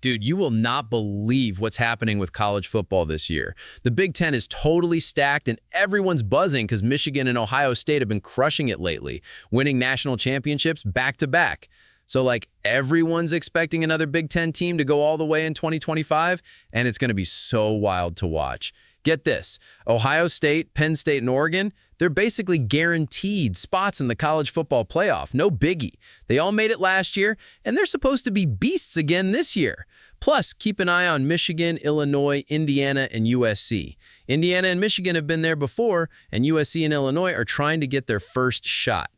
Dude, you will not believe what's happening with college football this year. The Big Ten is totally stacked and everyone's buzzing because Michigan and Ohio State have been crushing it lately, winning national championships back-to-back. So everyone's expecting another Big Ten team to go all the way in 2025, and it's going to be so wild to watch. Get this, Ohio State, Penn State, and Oregon, they're basically guaranteed spots in the college football playoff. No biggie. They all made it last year, and they're supposed to be beasts again this year. Plus, keep an eye on Michigan, Illinois, Indiana, and USC. Indiana and Michigan have been there before, and USC and Illinois are trying to get their first shot.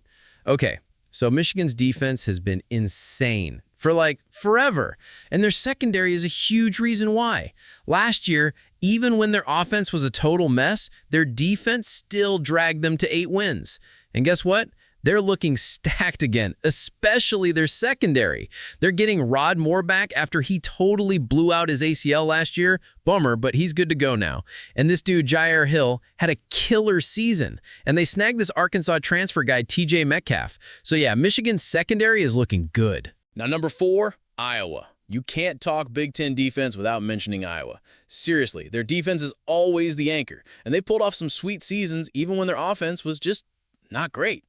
Okay, so Michigan's defense has been insane for forever, and their secondary is a huge reason why. Last year, even when their offense was a total mess, their defense still dragged them to 8 wins. And guess what? They're looking stacked again, especially their secondary. They're getting Rod Moore back after he totally blew out his ACL last year. Bummer, but he's good to go now. And this dude, Jair Hill, had a killer season. And they snagged this Arkansas transfer guy, TJ Metcalf. So yeah, Michigan's secondary is looking good. Now, number 4, Iowa. You can't talk Big Ten defense without mentioning Iowa. Seriously, their defense is always the anchor, and they've pulled off some sweet seasons even when their offense was just not great.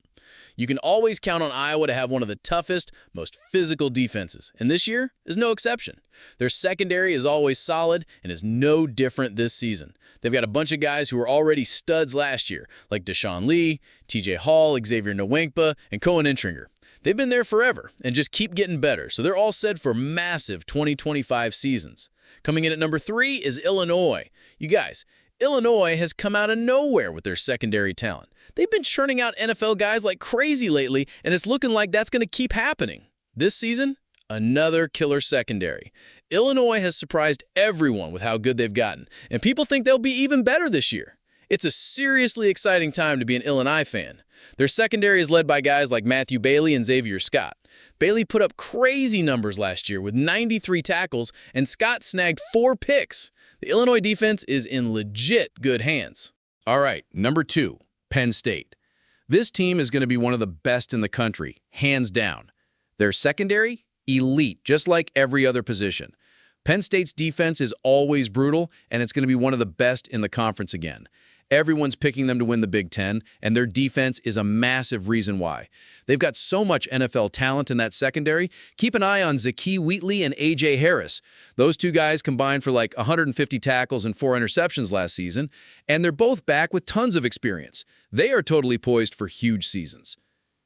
You can always count on Iowa to have one of the toughest, most physical defenses, and this year is no exception. Their secondary is always solid and is no different this season. They've got a bunch of guys who were already studs last year, like Deshaun Lee, TJ Hall, Xavier Nwankpa, and Cohen Intringer. They've been there forever and just keep getting better, so they're all set for massive 2025 seasons. Coming in at number 3 is Illinois. You guys, Illinois has come out of nowhere with their secondary talent. They've been churning out NFL guys like crazy lately, and it's looking like that's going to keep happening. This season, another killer secondary. Illinois has surprised everyone with how good they've gotten, and people think they'll be even better this year. It's a seriously exciting time to be an Illinois fan. Their secondary is led by guys like Matthew Bailey and Xavier Scott. Bailey put up crazy numbers last year with 93 tackles, and Scott snagged 4 picks. The Illinois defense is in legit good hands. All right, number 2, Penn State. This team is going to be one of the best in the country, hands down. Their secondary, elite, just like every other position. Penn State's defense is always brutal, and it's going to be one of the best in the conference again. Everyone's picking them to win the Big Ten, and their defense is a massive reason why. They've got so much NFL talent in that secondary. Keep an eye on Zakee Wheatley and A.J. Harris. Those two guys combined for 150 tackles and 4 interceptions last season, and they're both back with tons of experience. They are totally poised for huge seasons.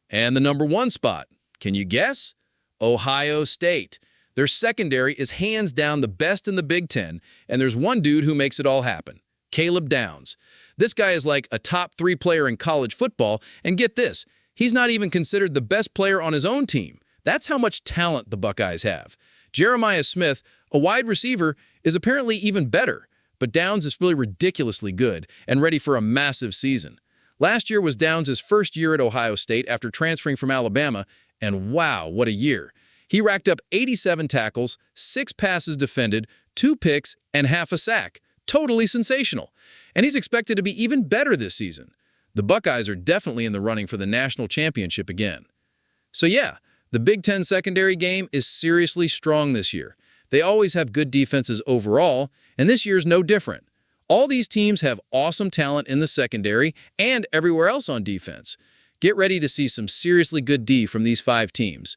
And the number 1 spot, can you guess? Ohio State. Their secondary is hands down the best in the Big Ten, and there's one dude who makes it all happen, Caleb Downs. This guy is like a top 3 player in college football, and get this, he's not even considered the best player on his own team. That's how much talent the Buckeyes have. Jeremiah Smith, a wide receiver, is apparently even better, but Downs is really ridiculously good and ready for a massive season. Last year was Downs' first year at Ohio State after transferring from Alabama, and wow, what a year. He racked up 87 tackles, 6 passes defended, 2 picks, and half a sack. Totally sensational. And he's expected to be even better this season. The Buckeyes are definitely in the running for the national championship again. So yeah, the Big Ten secondary game is seriously strong this year. They always have good defenses overall, and this year's no different. All these teams have awesome talent in the secondary and everywhere else on defense. Get ready to see some seriously good D from these 5 teams.